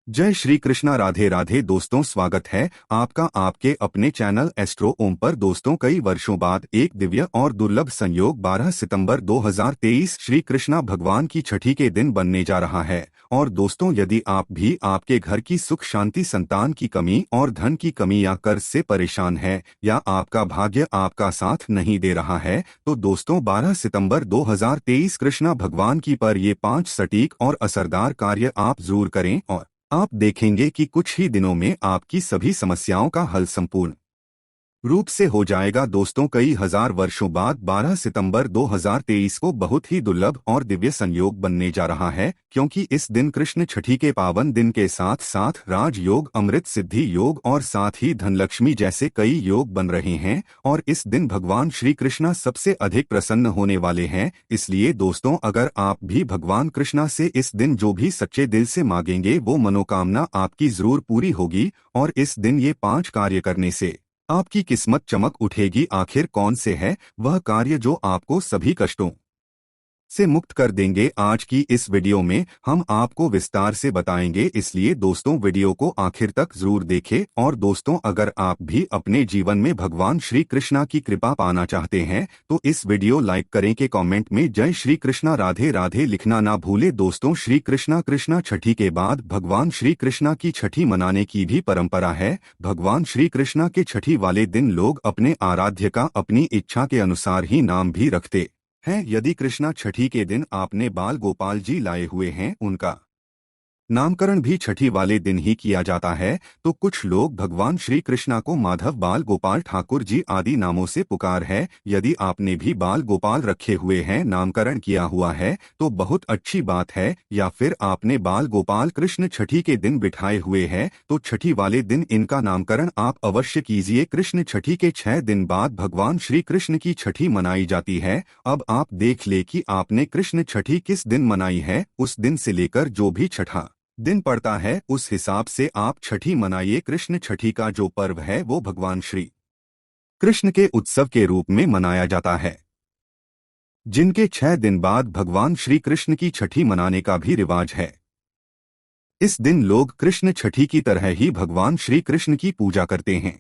जय श्री कृष्णा। राधे राधे दोस्तों, स्वागत है आपका आपके अपने चैनल एस्ट्रो ओम पर। दोस्तों, कई वर्षों बाद एक दिव्य और दुर्लभ संयोग 12 सितंबर 2023 श्री कृष्णा भगवान की छठी के दिन बनने जा रहा है। और दोस्तों, यदि आप भी आपके घर की सुख शांति, संतान की कमी और धन की कमी या कर्ज से परेशान है या आपका भाग्य आपका साथ नहीं दे रहा है, तो दोस्तों 12 सितंबर 2023 कृष्णा भगवान की पर ये 5 सटीक और असरदार कार्य आप जरूर करें और आप देखेंगे कि कुछ ही दिनों में आपकी सभी समस्याओं का हल संपूर्ण रूप से हो जाएगा। दोस्तों, कई हजार वर्षों बाद 12 सितंबर 2023 को बहुत ही दुर्लभ और दिव्य संयोग बनने जा रहा है, क्योंकि इस दिन कृष्ण छठी के पावन दिन के साथ साथ राजयोग, अमृत सिद्धि योग और साथ ही धनलक्ष्मी जैसे कई योग बन रहे हैं। और इस दिन भगवान श्री कृष्णा सबसे अधिक प्रसन्न होने वाले हैं। इसलिए दोस्तों, अगर आप भी भगवान कृष्णा से इस दिन जो भी सच्चे दिल से मांगेंगे वो मनोकामना आपकी जरूर पूरी होगी। और इस दिन ये 5 कार्य करने से आपकी किस्मत चमक उठेगी। आखिर कौन से है वह कार्य जो आपको सभी कष्टों से मुक्त कर देंगे? आज की इस वीडियो में हम आपको विस्तार से बताएंगे, इसलिए दोस्तों वीडियो को आखिर तक जरूर देखें। और दोस्तों, अगर आप भी अपने जीवन में भगवान श्री कृष्णा की कृपा पाना चाहते हैं तो इस वीडियो लाइक करें के कमेंट में जय श्री कृष्णा राधे राधे लिखना ना भूले। दोस्तों, श्री कृष्णा छठी के बाद भगवान श्री कृष्णा की छठी मनाने की भी परंपरा है। भगवान श्री कृष्णा के छठी वाले दिन लोग अपने आराध्य का अपनी इच्छा के अनुसार ही नाम भी रखते हैं। यदि कृष्णा छठी के दिन आपने बाल गोपाल जी लाए हुए हैं, उनका नामकरण भी छठी वाले दिन ही किया जाता है। तो कुछ लोग भगवान श्री कृष्णा को माधव, बाल गोपाल, ठाकुर जी आदि नामों से पुकार है। यदि आपने भी बाल गोपाल रखे हुए हैं, नामकरण किया हुआ है, तो बहुत अच्छी बात है। या फिर आपने बाल गोपाल कृष्ण छठी के दिन बिठाए हुए हैं, तो छठी वाले दिन इनका नामकरण आप अवश्य कीजिए। कृष्ण छठी के 6 दिन बाद भगवान श्री कृष्ण की छठी मनाई जाती है। अब आप देख ले कि आपने कृष्ण छठी किस दिन मनाई है। उस दिन से लेकर जो भी छठा दिन पड़ता है उस हिसाब से आप छठी मनाइए। कृष्ण छठी का जो पर्व है वो भगवान श्री कृष्ण के उत्सव के रूप में मनाया जाता है, जिनके 6 दिन बाद भगवान श्री कृष्ण की छठी मनाने का भी रिवाज है। इस दिन लोग कृष्ण छठी की तरह ही भगवान श्री कृष्ण की पूजा करते हैं।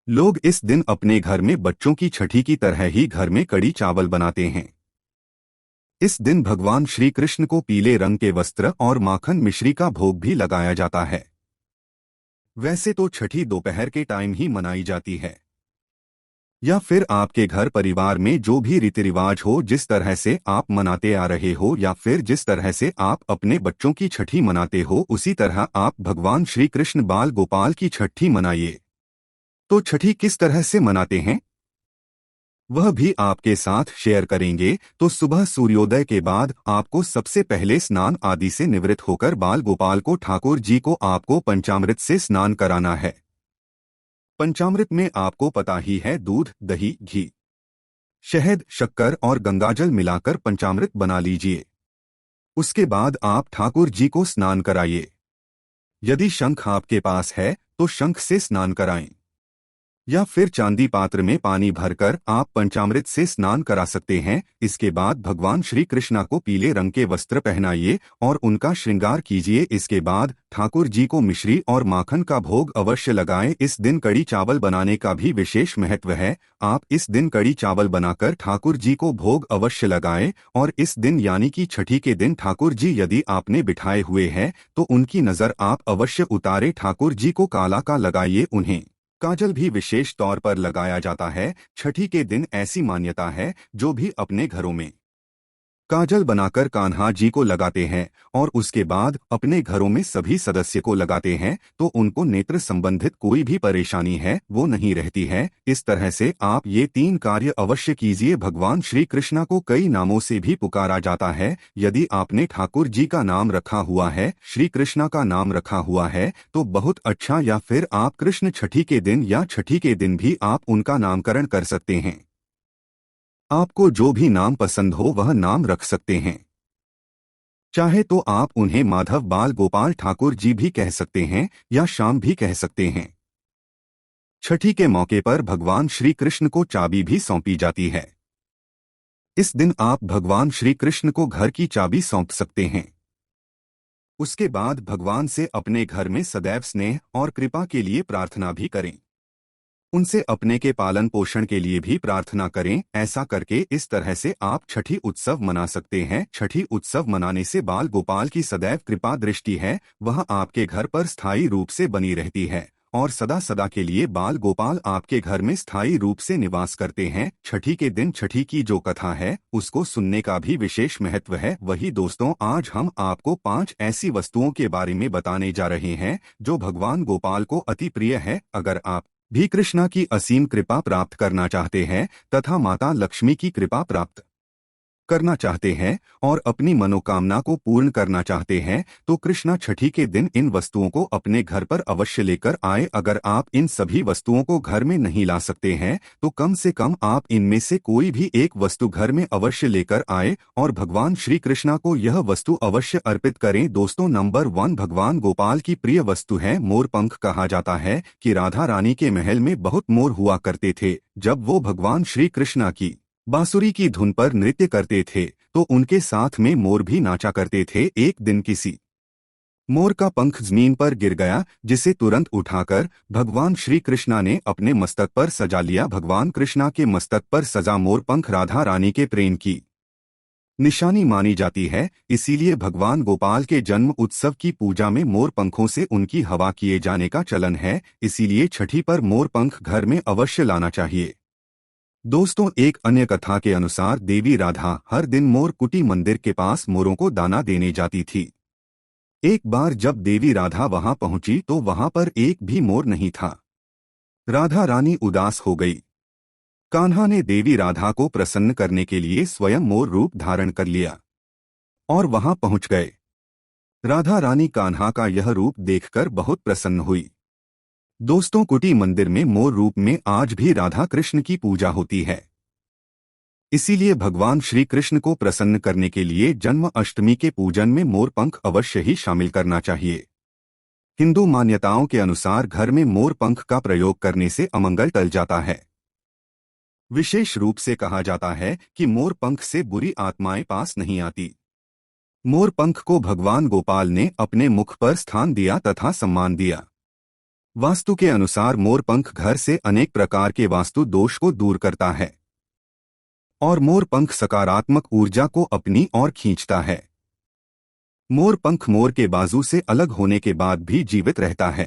लोग इस दिन अपने घर में बच्चों की छठी की तरह ही घर में कड़ी चावल बनाते हैं। इस दिन भगवान श्री कृष्ण को पीले रंग के वस्त्र और माखन मिश्री का भोग भी लगाया जाता है। वैसे तो छठी दोपहर के टाइम ही मनाई जाती है, या फिर आपके घर परिवार में जो भी रीति रिवाज हो, जिस तरह से आप मनाते आ रहे हो, या फिर जिस तरह से आप अपने बच्चों की छठी मनाते हो, उसी तरह आप भगवान श्री कृष्ण बाल गोपाल की छठी मनाइए। तो छठी किस तरह से मनाते हैं वह भी आपके साथ शेयर करेंगे। तो सुबह सूर्योदय के बाद आपको सबसे पहले स्नान आदि से निवृत्त होकर बाल गोपाल को, ठाकुर जी को आपको पंचामृत से स्नान कराना है। पंचामृत में आपको पता ही है, दूध, दही, घी, शहद, शक्कर और गंगाजल मिलाकर पंचामृत बना लीजिए। उसके बाद आप ठाकुर जी को स्नान कराइए। यदि शंख आपके पास है तो शंख से स्नान कराएं, या फिर चांदी पात्र में पानी भरकर आप पंचामृत से स्नान करा सकते हैं। इसके बाद भगवान श्री कृष्णा को पीले रंग के वस्त्र पहनाइए और उनका श्रृंगार कीजिए। इसके बाद ठाकुर जी को मिश्री और माखन का भोग अवश्य लगाएं। इस दिन कड़ी चावल बनाने का भी विशेष महत्व है। आप इस दिन कड़ी चावल बनाकर ठाकुर जी को भोग अवश्य लगाएं। और इस दिन यानी कि छठी के दिन ठाकुर जी यदि आपने बिठाए हुए हैं तो उनकी नजर आप अवश्य उतारे। ठाकुर जी को काला का लगाइए। उन्हें काजल भी विशेष तौर पर लगाया जाता है। छठी के दिन ऐसी मान्यता है, जो भी अपने घरों में काजल बनाकर कान्हा जी को लगाते हैं और उसके बाद अपने घरों में सभी सदस्य को लगाते हैं, तो उनको नेत्र संबंधित कोई भी परेशानी है वो नहीं रहती है। इस तरह से आप ये 3 कार्य अवश्य कीजिए। भगवान श्री कृष्णा को कई नामों से भी पुकारा जाता है। यदि आपने ठाकुर जी का नाम रखा हुआ है, श्री कृष्णा का नाम रखा हुआ है, तो बहुत अच्छा। या फिर आप कृष्ण छठी के दिन या छठी के दिन भी आप उनका नामकरण कर सकते हैं। आपको जो भी नाम पसंद हो वह नाम रख सकते हैं। चाहे तो आप उन्हें माधव, बाल गोपाल, ठाकुर जी भी कह सकते हैं या श्याम भी कह सकते हैं। छठी के मौके पर भगवान श्री कृष्ण को चाबी भी सौंपी जाती है। इस दिन आप भगवान श्री कृष्ण को घर की चाबी सौंप सकते हैं। उसके बाद भगवान से अपने घर में सदैव स्नेह और कृपा के लिए प्रार्थना भी करें। उनसे अपने के पालन पोषण के लिए भी प्रार्थना करें। ऐसा करके इस तरह से आप छठी उत्सव मना सकते हैं। छठी उत्सव मनाने से बाल गोपाल की सदैव कृपा दृष्टि है वह आपके घर पर स्थायी रूप से बनी रहती है और सदा सदा के लिए बाल गोपाल आपके घर में स्थायी रूप से निवास करते हैं। छठी के दिन छठी की जो कथा है उसको सुनने का भी विशेष महत्व है। वही दोस्तों, आज हम आपको 5 ऐसी वस्तुओं के बारे में बताने जा रहे हैं जो भगवान गोपाल को अति प्रिय है। अगर आप भी कृष्णा की असीम कृपा प्राप्त करना चाहते हैं तथा माता लक्ष्मी की कृपा प्राप्त करना चाहते हैं और अपनी मनोकामना को पूर्ण करना चाहते हैं तो कृष्णा छठी के दिन इन वस्तुओं को अपने घर पर अवश्य लेकर आए। अगर आप इन सभी वस्तुओं को घर में नहीं ला सकते हैं तो कम से कम आप इनमें से कोई भी एक वस्तु घर में अवश्य लेकर आए और भगवान श्री कृष्णा को यह वस्तु अवश्य अर्पित करें। दोस्तों, नंबर 1 भगवान गोपाल की प्रिय वस्तु है मोर पंख। कहा जाता है कि राधा रानी के महल में बहुत मोर हुआ करते थे। जब वो भगवान श्री कृष्णा की बांसुरी की धुन पर नृत्य करते थे तो उनके साथ में मोर भी नाचा करते थे। एक दिन किसी मोर का पंख जमीन पर गिर गया जिसे तुरंत उठाकर भगवान श्री कृष्णा ने अपने मस्तक पर सजा लिया। भगवान कृष्णा के मस्तक पर सजा मोर पंख राधा रानी के प्रेम की निशानी मानी जाती है। इसीलिए भगवान गोपाल के जन्म उत्सव की पूजा में मोर पंखों से उनकी हवा किए जाने का चलन है। इसीलिए छठी पर मोर पंख घर में अवश्य लाना चाहिए। दोस्तों, एक अन्य कथा के अनुसार देवी राधा हर दिन मोर कुटी मंदिर के पास मोरों को दाना देने जाती थी। एक बार जब देवी राधा वहां पहुंची तो वहां पर एक भी मोर नहीं था। राधा रानी उदास हो गई। कान्हा ने देवी राधा को प्रसन्न करने के लिए स्वयं मोर रूप धारण कर लिया और वहां पहुंच गए। राधा रानी कान्हा का यह रूप देखकर बहुत प्रसन्न हुई। दोस्तों, कुटी मंदिर में मोर रूप में आज भी राधा कृष्ण की पूजा होती है। इसीलिए भगवान श्री कृष्ण को प्रसन्न करने के लिए जन्म अष्टमी के पूजन में मोर पंख अवश्य ही शामिल करना चाहिए। हिंदू मान्यताओं के अनुसार घर में मोर पंख का प्रयोग करने से अमंगल टल जाता है। विशेष रूप से कहा जाता है कि मोर पंख से बुरी आत्माएं पास नहीं आती। मोर पंख को भगवान गोपाल ने अपने मुख पर स्थान दिया तथा सम्मान दिया। वास्तु के अनुसार मोर पंख घर से अनेक प्रकार के वास्तु दोष को दूर करता है और मोर पंख सकारात्मक ऊर्जा को अपनी ओर खींचता है। मोर पंख मोर के बाजू से अलग होने के बाद भी जीवित रहता है,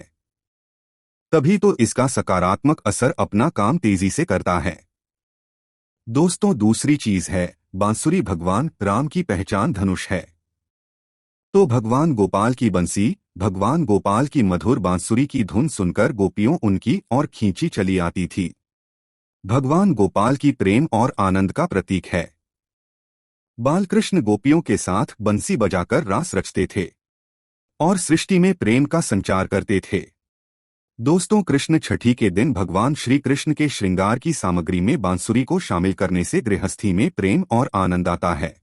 तभी तो इसका सकारात्मक असर अपना काम तेजी से करता है। दोस्तों, दूसरी चीज है बांसुरी। भगवान राम की पहचान धनुष है तो भगवान गोपाल की बंसी, भगवान गोपाल की मधुर बांसुरी की धुन सुनकर गोपियों उनकी ओर खींची चली आती थी। भगवान गोपाल की प्रेम और आनंद का प्रतीक है। बालकृष्ण गोपियों के साथ बंसी बजाकर रास रचते थे और सृष्टि में प्रेम का संचार करते थे। दोस्तों, कृष्ण छठी के दिन भगवान श्री कृष्ण के श्रृंगार की सामग्री में बांसुरी को शामिल करने से गृहस्थी में प्रेम और आनंद आता है।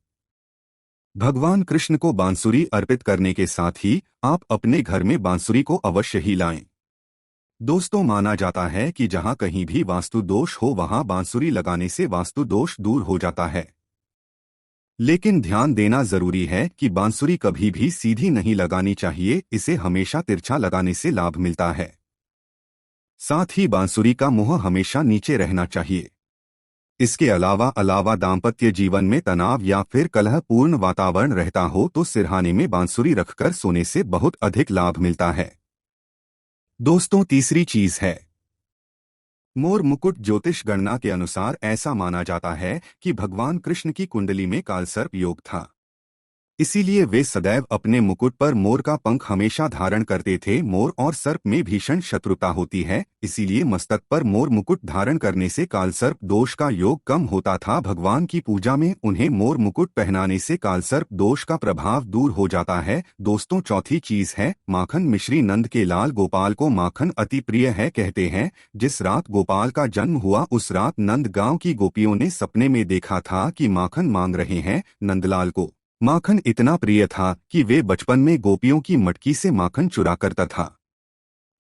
भगवान कृष्ण को बांसुरी अर्पित करने के साथ ही आप अपने घर में बांसुरी को अवश्य ही लाएं। दोस्तों, माना जाता है कि जहां कहीं भी वास्तु दोष हो वहां बांसुरी लगाने से वास्तु दोष दूर हो जाता है। लेकिन ध्यान देना जरूरी है कि बांसुरी कभी भी सीधी नहीं लगानी चाहिए, इसे हमेशा तिरछा लगाने से लाभ मिलता है। साथ ही बांसुरी का मुंह हमेशा नीचे रहना चाहिए। इसके अलावा दाम्पत्य जीवन में तनाव या फिर कलहपूर्ण वातावरण रहता हो तो सिरहाने में बांसुरी रखकर सोने से बहुत अधिक लाभ मिलता है। दोस्तों, तीसरी चीज है मोर मुकुट। ज्योतिष गणना के अनुसार ऐसा माना जाता है कि भगवान कृष्ण की कुंडली में कालसर्प योग था। इसीलिए वे सदैव अपने मुकुट पर मोर का पंख हमेशा धारण करते थे। मोर और सर्प में भीषण शत्रुता होती है, इसीलिए मस्तक पर मोर मुकुट धारण करने से कालसर्प दोष का योग कम होता था। भगवान की पूजा में उन्हें मोर मुकुट पहनाने से कालसर्प दोष का प्रभाव दूर हो जाता है। दोस्तों, चौथी चीज है माखन। मिश्री नंद के लाल गोपाल को माखन अति प्रिय है। कहते हैं जिस रात गोपाल का जन्म हुआ उस रात नंद गांव की गोपियों ने सपने में देखा था कि माखन मांग रहे हैं। नंदलाल को माखन इतना प्रिय था कि वे बचपन में गोपियों की मटकी से माखन चुरा करता था।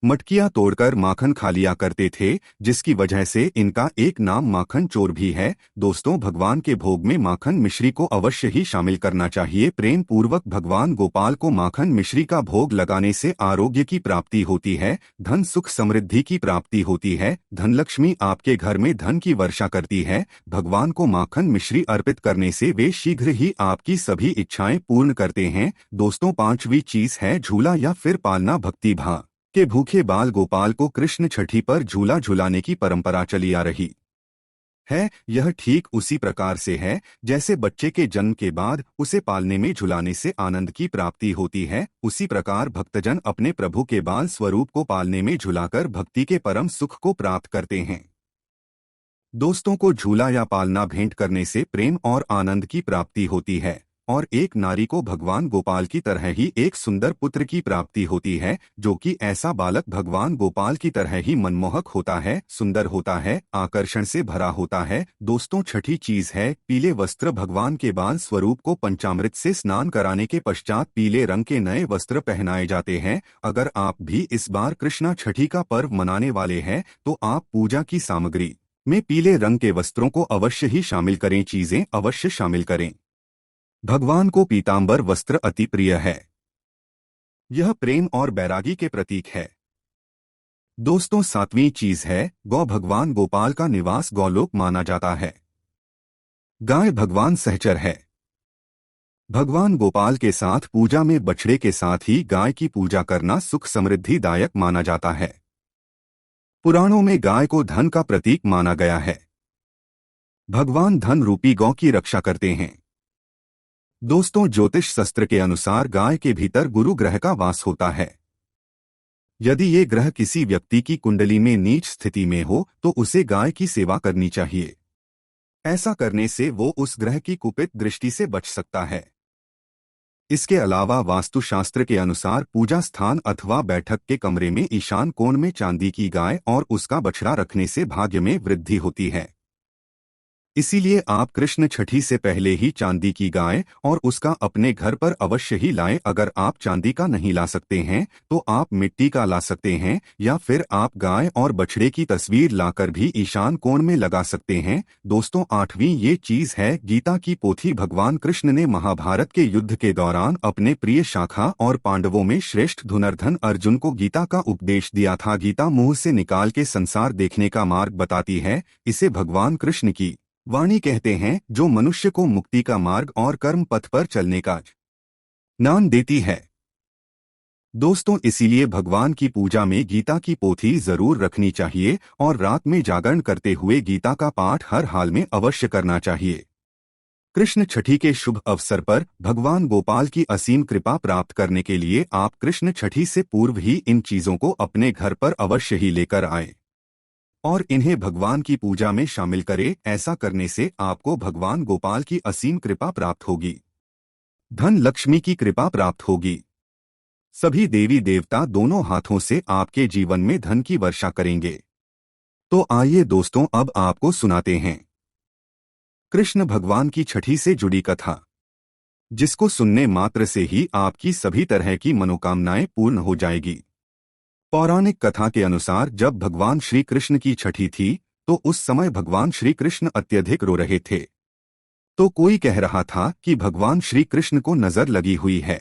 मटकियां तोड़कर माखन खा लिया करते थे, जिसकी वजह से इनका एक नाम माखन चोर भी है। दोस्तों, भगवान के भोग में माखन मिश्री को अवश्य ही शामिल करना चाहिए। प्रेम पूर्वक भगवान गोपाल को माखन मिश्री का भोग लगाने से आरोग्य की प्राप्ति होती है, धन सुख समृद्धि की प्राप्ति होती है, धनलक्ष्मी आपके घर में धन की वर्षा करती है। भगवान को माखन मिश्री अर्पित करने से वे शीघ्र ही आपकी सभी इच्छाएं पूर्ण करते हैं। दोस्तों, पांचवी चीज है झूला या फिर पालना। भक्ति भाव के भूखे बाल गोपाल को कृष्ण छठी पर झूला झुलाने की परंपरा चली आ रही है। यह ठीक उसी प्रकार से है जैसे बच्चे के जन्म के बाद उसे पालने में झुलाने से आनंद की प्राप्ति होती है। उसी प्रकार भक्तजन अपने प्रभु के बाल स्वरूप को पालने में झुलाकर भक्ति के परम सुख को प्राप्त करते हैं। दोस्तों को झूला या पालना भेंट करने से प्रेम और आनंद की प्राप्ति होती है और एक नारी को भगवान गोपाल की तरह ही एक सुंदर पुत्र की प्राप्ति होती है, जो कि ऐसा बालक भगवान गोपाल की तरह ही मनमोहक होता है, सुंदर होता है, आकर्षण से भरा होता है। दोस्तों, छठी चीज है पीले वस्त्र। भगवान के बाल स्वरूप को पंचामृत से स्नान कराने के पश्चात पीले रंग के नए वस्त्र पहनाए जाते हैं। अगर आप भी इस बार कृष्णा छठी का पर्व मनाने वाले हैं तो आप पूजा की सामग्री में पीले रंग के वस्त्रों को अवश्य ही शामिल करें। चीजें अवश्य शामिल करें। भगवान को पीतांबर वस्त्र अति प्रिय है। यह प्रेम और बैरागी के प्रतीक है। दोस्तों, सातवीं चीज है गौ। भगवान गोपाल का निवास गौलोक माना जाता है। गाय भगवान सहचर है। भगवान गोपाल के साथ पूजा में बछड़े के साथ ही गाय की पूजा करना सुख समृद्धिदायक माना जाता है। पुराणों में गाय को धन का प्रतीक माना गया है। भगवान धन रूपी गौ की रक्षा करते हैं। दोस्तों, ज्योतिष शास्त्र के अनुसार गाय के भीतर गुरु ग्रह का वास होता है। यदि ये ग्रह किसी व्यक्ति की कुंडली में नीच स्थिति में हो तो उसे गाय की सेवा करनी चाहिए। ऐसा करने से वो उस ग्रह की कुपित दृष्टि से बच सकता है। इसके अलावा वास्तुशास्त्र के अनुसार पूजा स्थान अथवा बैठक के कमरे में ईशान कोण में चांदी की गाय और उसका बछड़ा रखने से भाग्य में वृद्धि होती है। इसीलिए आप कृष्ण छठी से पहले ही चांदी की गाय और उसका अपने घर पर अवश्य ही लाएं। अगर आप चांदी का नहीं ला सकते हैं तो आप मिट्टी का ला सकते हैं या फिर आप गाय और बछड़े की तस्वीर लाकर भी ईशान कोण में लगा सकते हैं। दोस्तों, आठवीं ये चीज है गीता की पोथी। भगवान कृष्ण ने महाभारत के युद्ध के दौरान अपने प्रिय शाखा और पांडवों में श्रेष्ठ धनुर्धर अर्जुन को गीता का उपदेश दिया था। गीता मुंह से निकाल के संसार देखने का मार्ग बताती है। इसे भगवान कृष्ण की वाणी कहते हैं, जो मनुष्य को मुक्ति का मार्ग और कर्म पथ पर चलने का ज्ञान देती है। दोस्तों, इसीलिए भगवान की पूजा में गीता की पोथी जरूर रखनी चाहिए और रात में जागरण करते हुए गीता का पाठ हर हाल में अवश्य करना चाहिए। कृष्ण छठी के शुभ अवसर पर भगवान गोपाल की असीम कृपा प्राप्त करने के लिए आप कृष्ण छठी से पूर्व ही इन चीजों को अपने घर पर अवश्य ही लेकर आएं और इन्हें भगवान की पूजा में शामिल करें। ऐसा करने से आपको भगवान गोपाल की असीम कृपा प्राप्त होगी, धन लक्ष्मी की कृपा प्राप्त होगी। सभी देवी देवता दोनों हाथों से आपके जीवन में धन की वर्षा करेंगे। तो आइए दोस्तों, अब आपको सुनाते हैं कृष्ण भगवान की छठी से जुड़ी कथा, जिसको सुनने मात्र से ही आपकी सभी तरह की मनोकामनाएं पूर्ण हो जाएगी। पौराणिक कथा के अनुसार जब भगवान श्री कृष्ण की छठी थी तो उस समय भगवान श्री कृष्ण अत्यधिक रो रहे थे। तो कोई कह रहा था कि भगवान श्री कृष्ण को नजर लगी हुई है,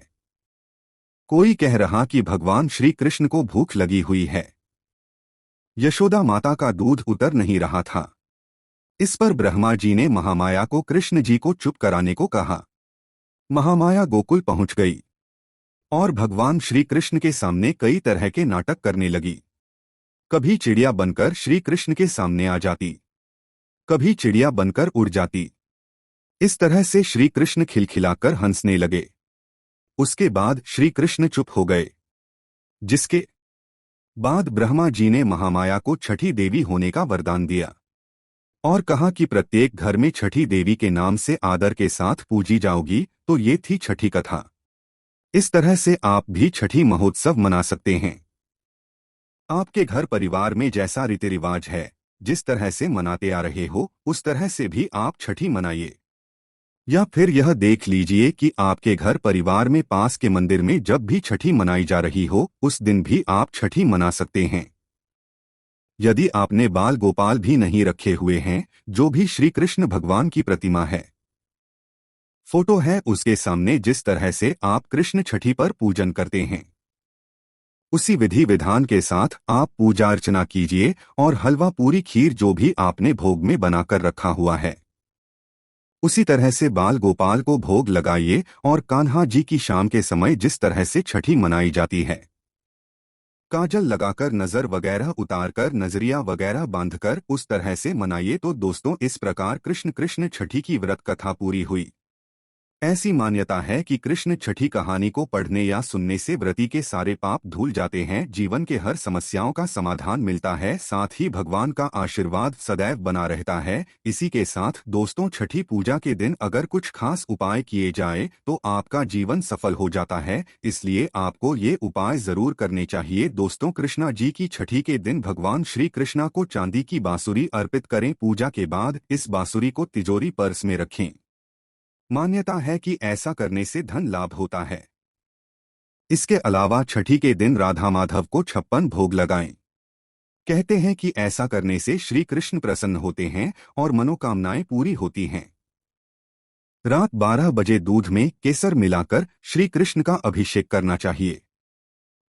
कोई कह रहा कि भगवान श्री कृष्ण को भूख लगी हुई है। यशोदा माता का दूध उतर नहीं रहा था। इस पर ब्रह्मा जी ने महामाया को कृष्ण जी को चुप कराने को कहा। महामाया गोकुल पहुंच गई और भगवान श्री कृष्ण के सामने कई तरह के नाटक करने लगी। कभी चिड़िया बनकर श्री कृष्ण के सामने आ जाती, कभी चिड़िया बनकर उड़ जाती। इस तरह से श्री कृष्ण खिलखिलाकर हंसने लगे। उसके बाद श्री कृष्ण चुप हो गए, जिसके बाद ब्रह्मा जी ने महामाया को छठी देवी होने का वरदान दिया और कहा कि प्रत्येक घर में छठी देवी के नाम से आदर के साथ पूजी जाओगी। तो ये थी छठी कथा। इस तरह से आप भी छठी महोत्सव मना सकते हैं। आपके घर परिवार में जैसा रीति रिवाज है, जिस तरह से मनाते आ रहे हो, उस तरह से भी आप छठी मनाइए। या फिर यह देख लीजिए कि आपके घर परिवार में पास के मंदिर में जब भी छठी मनाई जा रही हो उस दिन भी आप छठी मना सकते हैं। यदि आपने बाल गोपाल भी नहीं रखे हुए हैं, जो भी श्री कृष्ण भगवान की प्रतिमा है, फोटो है, उसके सामने जिस तरह से आप कृष्ण छठी पर पूजन करते हैं उसी विधि विधान के साथ आप पूजा अर्चना कीजिए और हलवा पूरी खीर जो भी आपने भोग में बनाकर रखा हुआ है उसी तरह से बाल गोपाल को भोग लगाइए और कान्हा जी की शाम के समय जिस तरह से छठी मनाई जाती है, काजल लगाकर नजर वगैरह उतारकर नजरिया वगैरह बांधकर उस तरह से मनाइए। तो दोस्तों, इस प्रकार कृष्ण कृष्ण छठी की व्रत कथा पूरी हुई। ऐसी मान्यता है कि कृष्ण छठी कहानी को पढ़ने या सुनने से व्रती के सारे पाप धुल जाते हैं, जीवन के हर समस्याओं का समाधान मिलता है, साथ ही भगवान का आशीर्वाद सदैव बना रहता है। इसी के साथ दोस्तों, छठी पूजा के दिन अगर कुछ खास उपाय किए जाए तो आपका जीवन सफल हो जाता है, इसलिए आपको ये उपाय जरूर करने चाहिए। दोस्तों, कृष्णा जी की छठी के दिन भगवान श्री कृष्णा को चांदी की बांसुरी अर्पित करें। पूजा के बाद इस बांसुरी को तिजोरी पर्स में रखें। मान्यता है कि ऐसा करने से धन लाभ होता है। इसके अलावा छठी के दिन राधा माधव को 56 भोग लगाएं। कहते हैं कि ऐसा करने से श्री कृष्ण प्रसन्न होते हैं और मनोकामनाएं पूरी होती हैं। रात 12 बजे दूध में केसर मिलाकर श्री कृष्ण का अभिषेक करना चाहिए।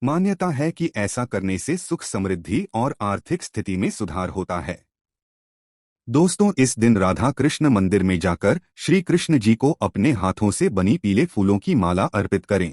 मान्यता है कि ऐसा करने से सुख समृद्धि और आर्थिक स्थिति में सुधार होता है। दोस्तों, इस दिन राधा कृष्ण मंदिर में जाकर श्री कृष्ण जी को अपने हाथों से बनी पीले फूलों की माला अर्पित करें।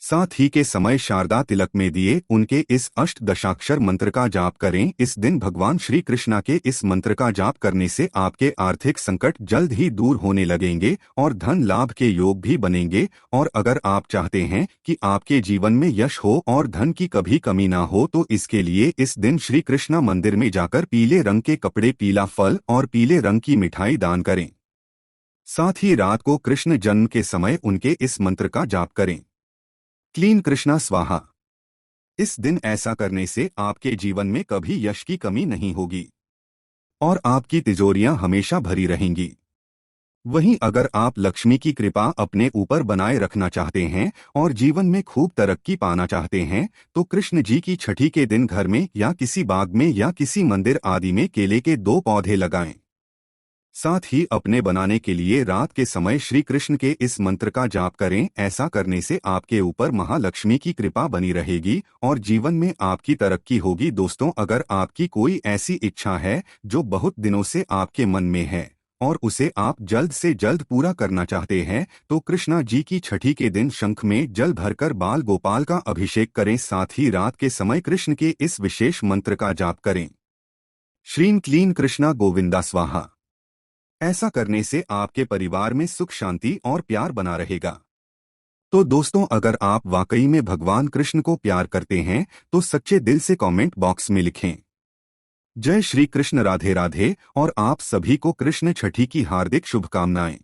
साथ ही के समय शारदा तिलक में दिए उनके इस अष्टदशाक्षर मंत्र का जाप करें। इस दिन भगवान श्री कृष्णा के इस मंत्र का जाप करने से आपके आर्थिक संकट जल्द ही दूर होने लगेंगे और धन लाभ के योग भी बनेंगे। और अगर आप चाहते हैं कि आपके जीवन में यश हो और धन की कभी कमी ना हो तो इसके लिए इस दिन श्री कृष्णा मंदिर में जाकर पीले रंग के कपड़े, पीला फल और पीले रंग की मिठाई दान करें। साथ ही रात को कृष्ण जन्म के समय उनके इस मंत्र का जाप करें, क्लीन कृष्णा स्वाहा। इस दिन ऐसा करने से आपके जीवन में कभी यश की कमी नहीं होगी और आपकी तिजोरियां हमेशा भरी रहेंगी। वहीं अगर आप लक्ष्मी की कृपा अपने ऊपर बनाए रखना चाहते हैं और जीवन में खूब तरक्की पाना चाहते हैं तो कृष्ण जी की छठी के दिन घर में या किसी बाग में या किसी मंदिर आदि में केले के 2 पौधे लगाएं। साथ ही अपने बनाने के लिए रात के समय श्री कृष्ण के इस मंत्र का जाप करें। ऐसा करने से आपके ऊपर महालक्ष्मी की कृपा बनी रहेगी और जीवन में आपकी तरक्की होगी। दोस्तों, अगर आपकी कोई ऐसी इच्छा है जो बहुत दिनों से आपके मन में है और उसे आप जल्द से जल्द पूरा करना चाहते हैं तो कृष्णा जी की छठी के दिन शंख में जल भरकर बाल गोपाल का अभिषेक करें। साथ ही रात के समय कृष्ण के इस विशेष मंत्र का जाप करें, श्रीं क्लीन कृष्णा गोविंदा स्वाहा। ऐसा करने से आपके परिवार में सुख शांति और प्यार बना रहेगा। तो दोस्तों, अगर आप वाकई में भगवान कृष्ण को प्यार करते हैं तो सच्चे दिल से कमेंट बॉक्स में लिखें, जय श्री कृष्ण, राधे राधे। और आप सभी को कृष्ण छठी की हार्दिक शुभकामनाएं।